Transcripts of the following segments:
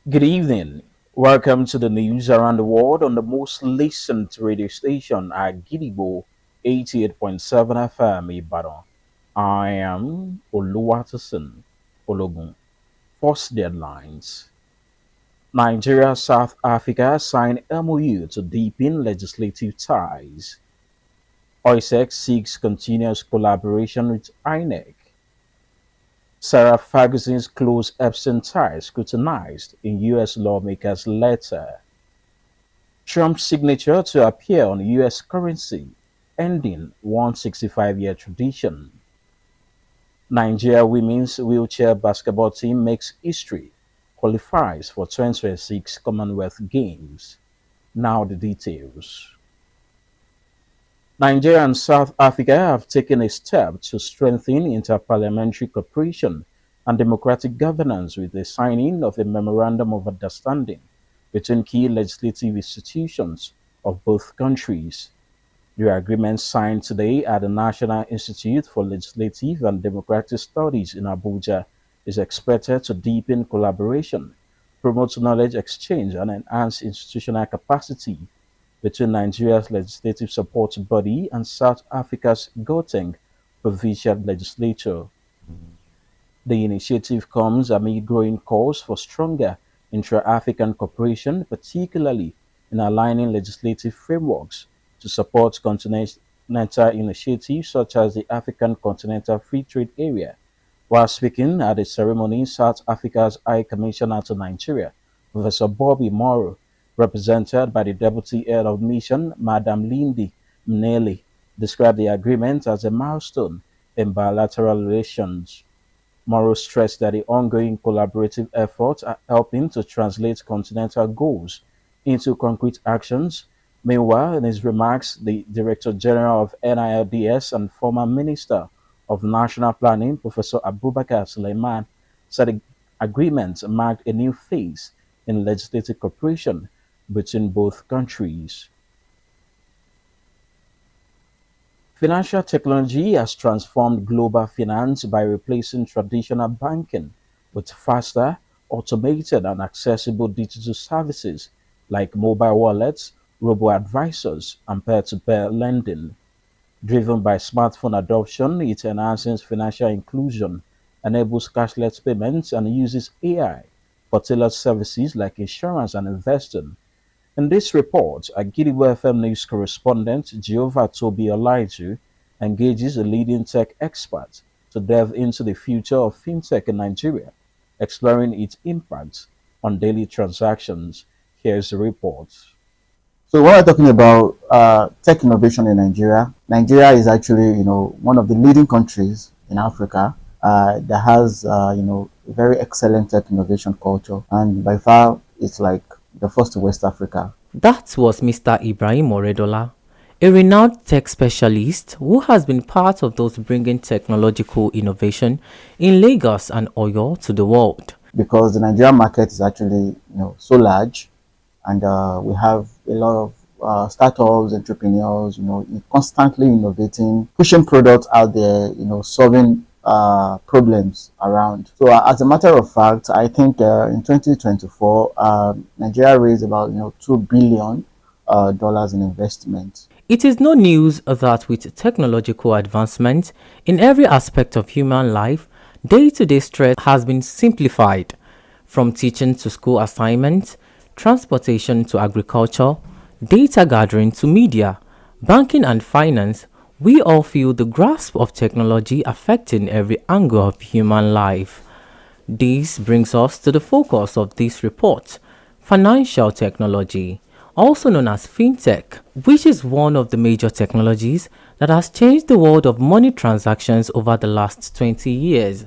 Good evening. Welcome to the news around the world on the most listened to radio station at Gidigbo 88.7 FM Ibadan. I am Oluwatosin Ologun. First deadlines. Nigeria South Africa signed MOU to deepen legislative ties. OISEC seeks continuous collaboration with INEC. Sarah Ferguson's close Epstein ties scrutinized in U.S. lawmakers' letter. Trump's signature to appear on U.S. currency, ending 165-year tradition. Nigeria women's wheelchair basketball team makes history, qualifies for 2026 Commonwealth Games. Now the details. Nigeria and South Africa have taken a step to strengthen interparliamentary cooperation and democratic governance with the signing of a memorandum of understanding between key legislative institutions of both countries. The agreement signed today at the National Institute for Legislative and Democratic Studies in Abuja is expected to deepen collaboration, promote knowledge exchange, and enhance institutional capacity between Nigeria's legislative support body and South Africa's Gauteng provincial legislature. The initiative comes amid growing calls for stronger intra-African cooperation, particularly in aligning legislative frameworks to support continental initiatives such as the African Continental Free Trade Area. While speaking at the ceremony, South Africa's High Commissioner to Nigeria, Professor Bobby Morrow, represented by the Deputy Head of Mission, Madam Lindy Mnele, described the agreement as a milestone in bilateral relations. Morrow stressed that the ongoing collaborative efforts are helping to translate continental goals into concrete actions. Meanwhile, in his remarks, the Director General of NILDS and former Minister of National Planning, Professor Abubakar Suleiman, said the agreement marked a new phase in legislative cooperation between both countries. Financial technology has transformed global finance by replacing traditional banking with faster, automated, and accessible digital services like mobile wallets, robo-advisors, and peer-to-peer lending. Driven by smartphone adoption, it enhances financial inclusion, enables cashless payments, and uses AI for tailored services like insurance and investing. In this report, Agidigbo FM News correspondent Jehovah Toby Elijah engages a leading tech expert to delve into the future of fintech in Nigeria, exploring its impact on daily transactions. Here's the report. So when we're talking about tech innovation in Nigeria, Nigeria is actually, one of the leading countries in Africa that has, a very excellent tech innovation culture, and by far it's like the first in West Africa. That was Mr. Ibrahim Oredola, a renowned tech specialist who has been part of those bringing technological innovation in Lagos and Oyo to the world. Because the Nigerian market is actually, so large, and we have a lot of startups, entrepreneurs, constantly innovating, pushing products out there, solving problems around. So as a matter of fact, I think in 2024, Nigeria raised about $2 billion dollars in investment. It is no news that with technological advancement in every aspect of human life, day-to-day stress has been simplified, from teaching to school assignments, transportation to agriculture, data gathering to media, banking and finance. We all feel the grasp of technology affecting every angle of human life. This brings us to the focus of this report: financial technology, also known as fintech, which is one of the major technologies that has changed the world of money transactions over the last 20 years.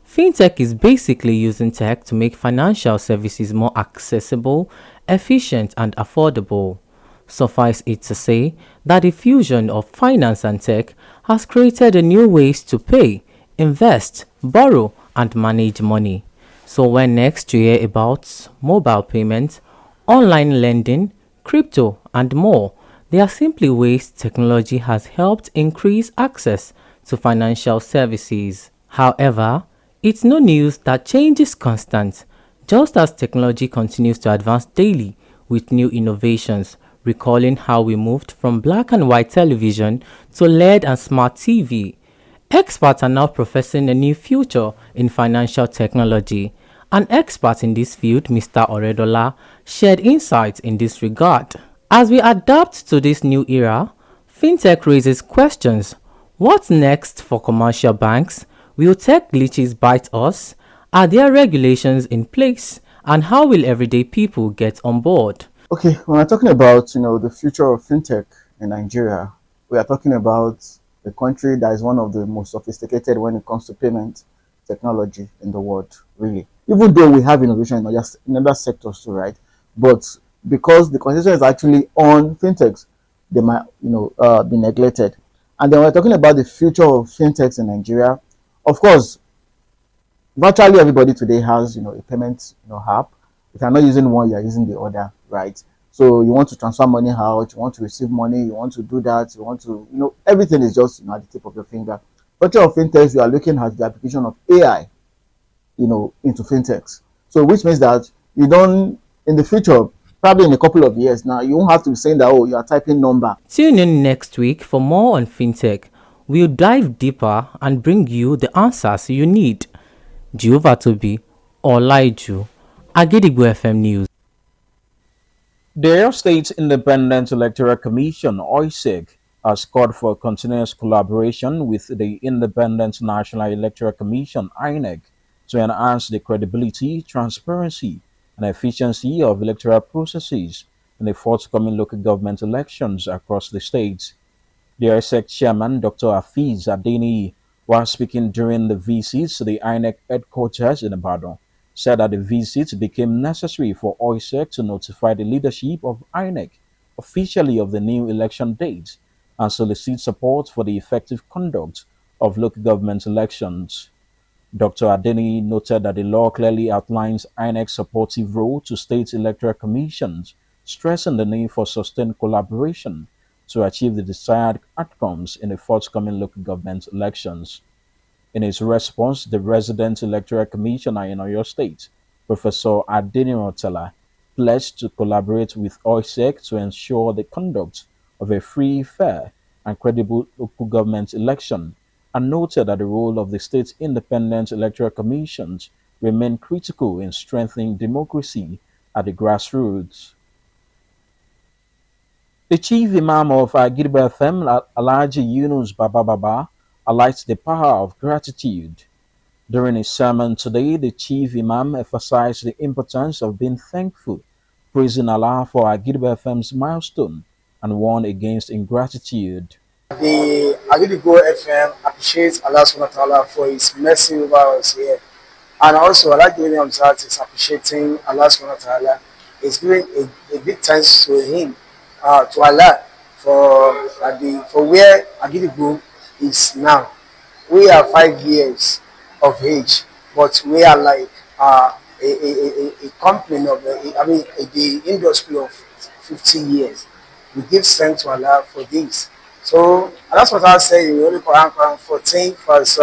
Fintech is basically using tech to make financial services more accessible, efficient, and affordable. Suffice it to say that the fusion of finance and tech has created a new ways to pay, invest, borrow, and manage money. So when next you hear about mobile payments, online lending, crypto, and more, they are simply ways technology has helped increase access to financial services. However, it's no news that change is constant. just as technology continues to advance daily with new innovations, recalling how we moved from black and white television to LED and smart TV. Experts are now professing a new future in financial technology. An expert in this field, Mr. Oredola, shared insights in this regard. As we adapt to this new era, fintech raises questions. What's next for commercial banks? Will tech glitches bite us? Are there regulations in place? And how will everyday people get on board? Okay, when we're talking about the future of fintech in Nigeria, we are talking about a country that is one of the most sophisticated when it comes to payment technology in the world, really. Even though we have innovation in other sectors too, right? But because the concentration is actually on fintechs, they might be neglected. And then we're talking about the future of fintechs in Nigeria. Of course, virtually everybody today has a payment app. If you're not using one, you're using the other, right? So you want to transfer money out, you want to receive money, you want to do that, you want to everything is just at the tip of your finger. Future of fintechs, we are looking at the application of AI into fintechs. So which means that you don't in the future, probably in a couple of years now, you won't have to be saying that, oh, you are typing number. Tune in next week for more on fintech. We'll dive deeper and bring you the answers you need. Jehovah Tobi, Olaiju, Agidigbo FM News. The Oyo State Independent Electoral Commission (OISEC) has called for continuous collaboration with the Independent National Electoral Commission (INEC) to enhance the credibility, transparency, and efficiency of electoral processes in the forthcoming local government elections across the state. The ISEC chairman, Dr. Hafiz Adeniyi, while speaking during the visit to the INEC headquarters in Ibadan, said that the visit became necessary for ISEC to notify the leadership of INEC officially of the new election date and solicit support for the effective conduct of local government elections. Dr. Adeni noted that the law clearly outlines INEC's supportive role to state electoral commissions, stressing the need for sustained collaboration to achieve the desired outcomes in the forthcoming local government elections. In his response, the resident electoral commissioner in Oyo State, Professor Adeniyi pledged to collaborate with OISEC to ensure the conduct of a free, fair, and credible local government election, and noted that the role of the state's independent electoral commissions remain critical in strengthening democracy at the grassroots. The chief imam of Agirba FM, Alhaji Yunus Baba, highlights the power of gratitude. During his sermon today, the chief imam emphasized the importance of being thankful, praising Allah for Agirba FM's milestone, and warned against ingratitude. The Agidigbo FM appreciates Allah subhanahu wa ta'ala for his mercy over us here. And also, I like giving Hamzat is appreciating Allah subhanahu wa ta'ala. He's giving a big thanks to him, to Allah, for where Agidigbo is now. We are 5 years of age, but we are like a company of, the industry of 50 years. We give thanks to Allah for this. So that's what I say in Holy Quran 14 verse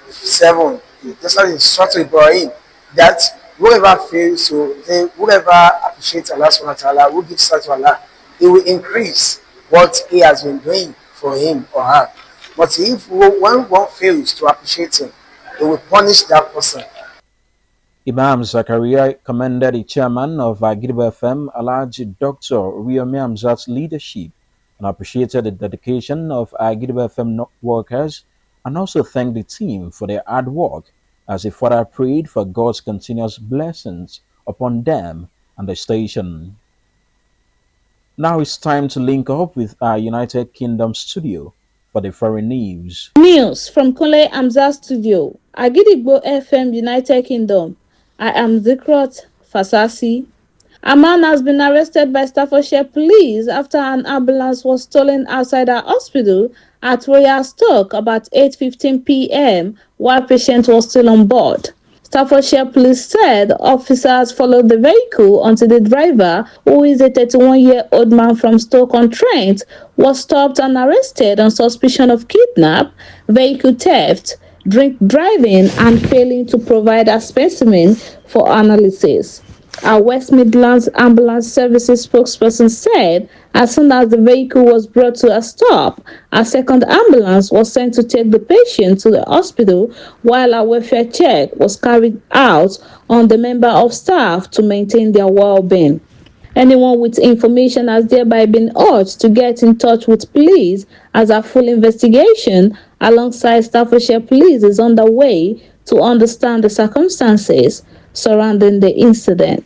7. That's what it's short to Ibrahim. That whoever fails whoever appreciates Allah subhanahu wa ta'ala, who gives thanks to Allah, he will increase what he has been doing for him or her. But if one fails to appreciate him, he will punish that person. Imam Zakaria commended the chairman of Agirba FM, Alhaji Dr. Riyomi Hamzat's leadership and appreciated the dedication of Agirba FM workers and also thanked the team for their hard work as he further prayed for God's continuous blessings upon them and the station. Now it's time to link up with our United Kingdom studio for the foreign news. News from Kole Amza Studio, Agidigbo FM, United Kingdom. I am Zikrot Fasasi. A man has been arrested by Staffordshire police after an ambulance was stolen outside a hospital at Royal Stoke about 8:15 p.m. while patient was still on board. Staffordshire police said officers followed the vehicle until the driver, who is a 31-year-old man from Stoke-on-Trent, was stopped and arrested on suspicion of kidnap, vehicle theft, drink driving, and failing to provide a specimen for analysis. A West Midlands Ambulance Services spokesperson said as soon as the vehicle was brought to a stop, a second ambulance was sent to take the patient to the hospital while a welfare check was carried out on the member of staff to maintain their well-being. Anyone with information has thereby been urged to get in touch with police as a full investigation alongside Staffordshire Police is underway to understand the circumstances surrounding the incident.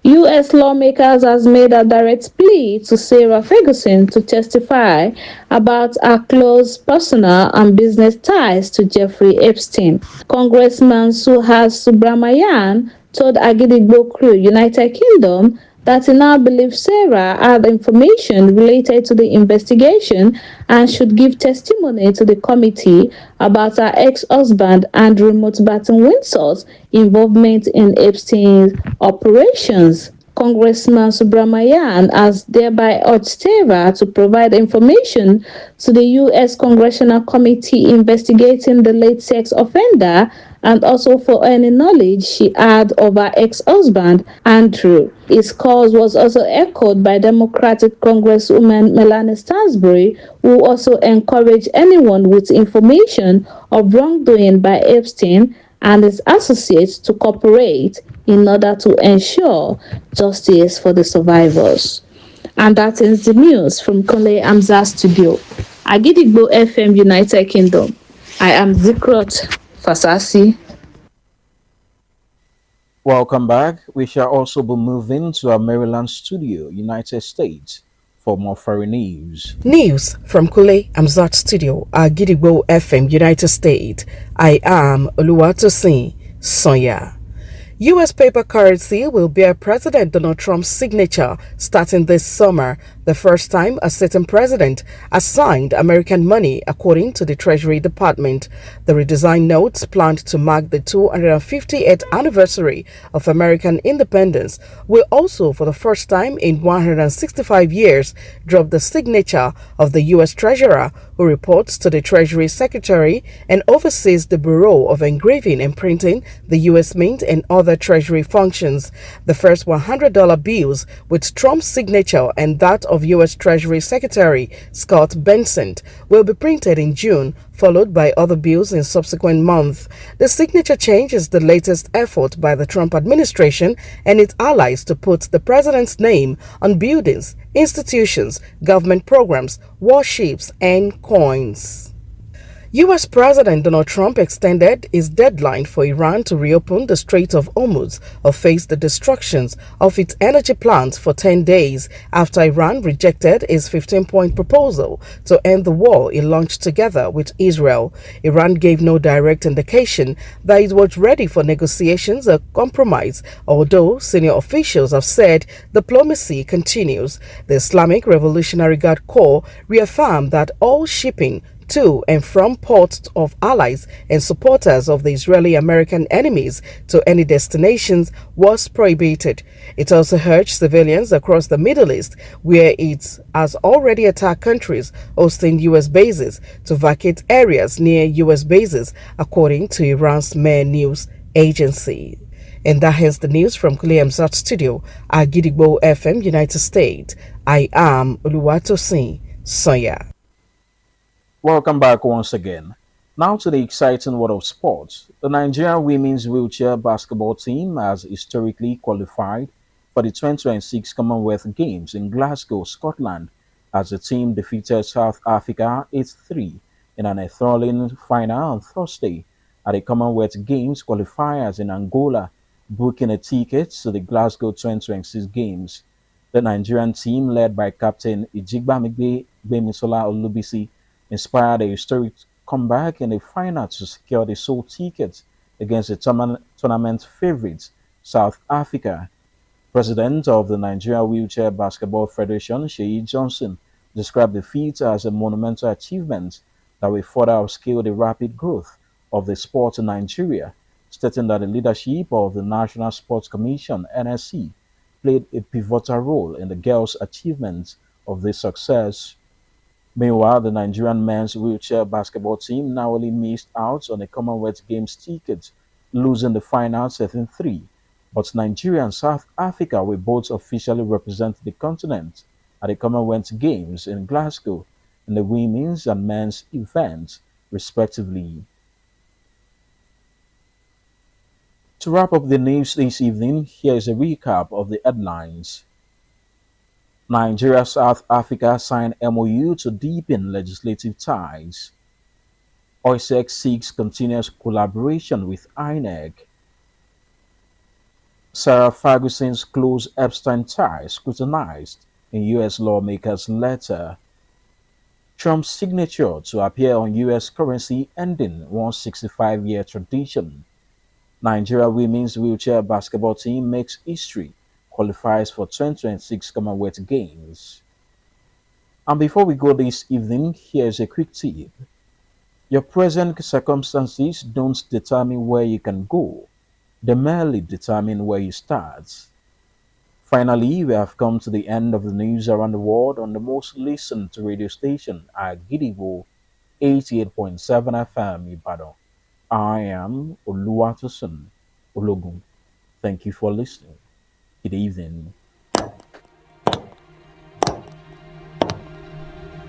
U.S. lawmakers has made a direct plea to Sarah Ferguson to testify about her close personal and business ties to Jeffrey Epstein. Congressman Suhas Subramanian told Agidigbo Crew, United Kingdom, that he now believes Sarah had information related to the investigation and should give testimony to the committee about her ex-husband Andrew Mountbatten Windsor's involvement in Epstein's operations. Congressman Subramanian has thereby urged Sarah to provide information to the U.S. Congressional Committee investigating the late sex offender and also for any knowledge she had of her ex-husband, Andrew. His cause was also echoed by Democratic Congresswoman Melanie Stansbury, who also encouraged anyone with information of wrongdoing by Epstein and his associates to cooperate in order to ensure justice for the survivors. And that is the news from Kole Amza Studio. Agidigbo FM, United Kingdom. I am Zikrot Fasasi. Welcome back. We shall also be moving to our Maryland studio, United States, for more foreign news. News from Kule Amzat Studio, Gidigbo FM, United States. I am Oluwatosin Ologun. U.S. paper currency will bear President Donald Trump's signature starting this summer, the first time a sitting president has signed American money, according to the Treasury Department. The redesigned notes, planned to mark the 258th anniversary of American independence, will also, for the first time in 165 years, drop the signature of the U.S. Treasurer, who reports to the Treasury Secretary and oversees the Bureau of Engraving and Printing, the U.S. Mint, and other Treasury functions. The first $100 bills with Trump's signature and that of U.S. Treasury Secretary Scott Bessent will be printed in June, followed by other bills in subsequent months. The signature change is the latest effort by the Trump administration and its allies to put the president's name on buildings, institutions, government programs, warships, and coins. U.S. President Donald Trump extended his deadline for Iran to reopen the Strait of Hormuz or face the destructions of its energy plants for 10 days after Iran rejected his 15-point proposal to end the war it launched together with Israel. Iran gave no direct indication that it was ready for negotiations or compromise, although senior officials have said diplomacy continues. The Islamic Revolutionary Guard Corps reaffirmed that all shipping to and from ports of allies and supporters of the Israeli-American enemies to any destinations was prohibited. It also urged civilians across the Middle East, where it has already attacked countries hosting U.S. bases, to vacate areas near U.S. bases, according to Iran's Mehr news agency. And that is the news from Kule Amzat Studio at Gidigbo FM, United States. I am Oluwatosin Ologun. Welcome back once again. Now to the exciting world of sports. The Nigerian women's wheelchair basketball team has historically qualified for the 2026 Commonwealth Games in Glasgow, Scotland, as the team defeated South Africa 8-3 in an enthralling final on Thursday at the Commonwealth Games qualifiers in Angola, booking a ticket to the Glasgow 2026 Games. The Nigerian team, led by Captain Ijigbamigbe Gbemisola Olubisi, inspired a historic comeback in the final to secure the sole ticket against the tournament favourites, South Africa. President of the Nigeria Wheelchair Basketball Federation, Sheyi Johnson, described the feat as a monumental achievement that will further upscale the rapid growth of the sport in Nigeria, stating that the leadership of the National Sports Commission, NSC, played a pivotal role in the girls' achievement of this success. Meanwhile, the Nigerian men's wheelchair basketball team narrowly missed out on a Commonwealth Games ticket, losing the final 7-3. But Nigeria and South Africa will both officially represent the continent at the Commonwealth Games in Glasgow in the women's and men's events, respectively. To wrap up the news this evening, here is a recap of the headlines. Nigeria South Africa signed MOU to deepen legislative ties. OISEC seeks continuous collaboration with INEC. Sarah Ferguson's close Epstein ties scrutinized in U.S. lawmakers' letter. Trump's signature to appear on U.S. currency ending 165-year tradition. Nigeria women's wheelchair basketball team makes history, qualifies for 2026 Commonwealth Games. And before we go this evening, here's a quick tip. Your present circumstances don't determine where you can go, they merely determine where you start. Finally, we have come to the end of the news around the world on the most listened to radio station at Gidigo 88.7 FM Ibadan. I am Oluwatosin Ologun. Thank you for listening. Good evening.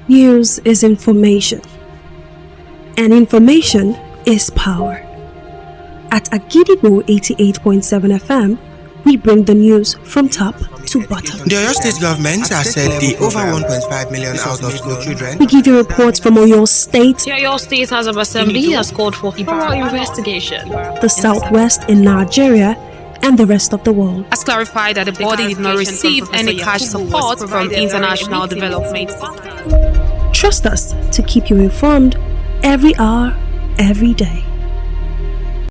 News is information, and information is power. At Agidigbo 88.7 FM, we bring the news from top to bottom. The Oyo State government has said the over 1.5 million out of school children. We give you reports from Oyo State. The Oyo State House of Assembly has called for thorough investigation. The Southwest in Nigeria and the rest of the world. Has clarified that the body did not receive any cash support from international development. Trust us to keep you informed every hour, every day.